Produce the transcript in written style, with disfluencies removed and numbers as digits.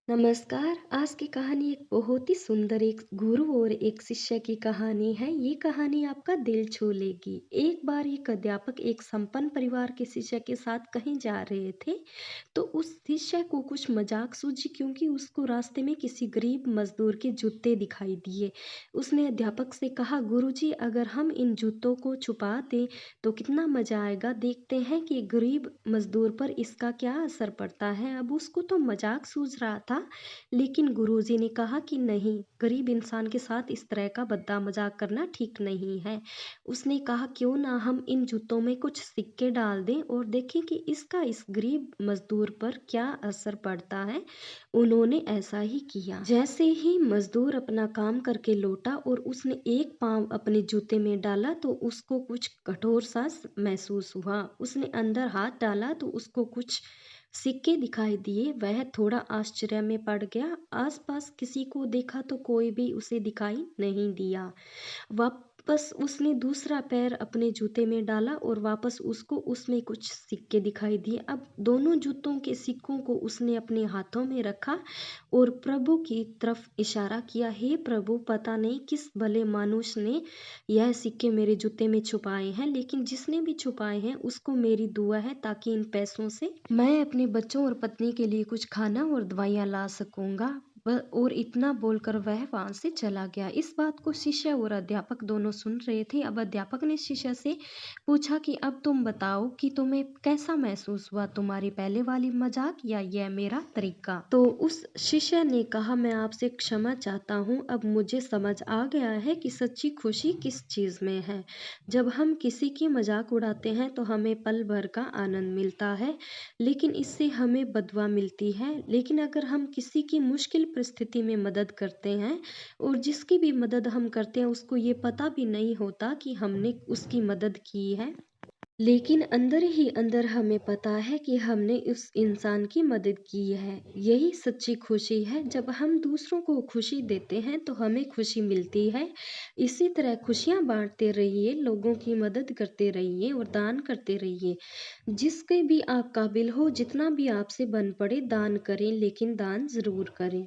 नमस्कार। आज की कहानी एक बहुत ही सुंदर एक गुरु और एक शिष्य की कहानी है। ये कहानी आपका दिल छू लेगी। एक बार एक अध्यापक एक संपन्न परिवार के शिष्य के साथ कहीं जा रहे थे, तो उस शिष्य को कुछ मजाक सूझी क्योंकि उसको रास्ते में किसी गरीब मजदूर के जूते दिखाई दिए। उसने अध्यापक से कहा, गुरुजी, अगर हम इन जूतों को छुपा दें तो कितना मजा आएगा। देखते हैं कि गरीब मजदूर पर इसका क्या असर पड़ता है। अब उसको तो मजाक सूझ रहा था, लेकिन गुरुजी ने कहा कि नहीं, गरीब इंसान के साथ इस तरह का भद्दा मजाक करना ठीक नहीं है। उसने कहा, क्यों ना हम इन जूतों में कुछ सिक्के डाल दें और देखें कि इसका इस गरीब मजदूर पर क्या असर पड़ता है। उन्होंने ऐसा ही किया। जैसे ही मजदूर अपना काम करके लौटा और उसने एक पाँव अपने जूते में डाला तो उसको कुछ कठोर सा महसूस हुआ। उसने अंदर हाथ डाला तो उसको कुछ सिक्के दिखाई दिए। वह थोड़ा आश्चर्य में पड़ गया। आसपास किसी को देखा तो कोई भी उसे दिखाई नहीं दिया। वापस उसने दूसरा पैर अपने जूते में डाला और वापस उसको उसमें कुछ सिक्के दिखाई दिए। अब दोनों जूतों के सिक्कों को उसने अपने हाथों में रखा और प्रभु की तरफ इशारा किया, हे प्रभु, पता नहीं किस भले मानुष ने यह सिक्के मेरे जूते में छुपाए हैं, लेकिन जिसने भी छुपाए हैं उसको मेरी दुआ है ताकि इन पैसों से मैं अपने बच्चों और पत्नी के लिए कुछ खाना और दवाइयाँ ला सकूंगा। और इतना बोलकर वह वहां से चला गया। इस बात को शिष्य और अध्यापक दोनों सुन रहे थे। अब अध्यापक ने शिष्य से पूछा कि अब तुम बताओ कि तुम्हें कैसा महसूस हुआ, तुम्हारी पहले वाली मजाक या यह मेरा तरीका। तो उस शिष्य ने कहा, मैं आपसे क्षमा चाहता हूँ। अब मुझे समझ आ गया है कि सच्ची खुशी किस चीज़ में है। जब हम किसी की मजाक उड़ाते हैं तो हमें पल भर का आनंद मिलता है, लेकिन इससे हमें बदवा मिलती है। लेकिन अगर हम किसी की मुश्किल परिस्थिति में मदद करते हैं और जिसकी भी मदद हम करते हैं उसको ये पता भी नहीं होता कि हमने उसकी मदद की है, लेकिन अंदर ही अंदर हमें पता है कि हमने उस इंसान की मदद की है। यही सच्ची खुशी है। जब हम दूसरों को खुशी देते हैं तो हमें खुशी मिलती है। इसी तरह खुशियाँ बांटते रहिए, लोगों की मदद करते रहिए और दान करते रहिए। जिसके भी आप काबिल हो, जितना भी आपसे बन पड़े दान करें, लेकिन दान ज़रूर करें।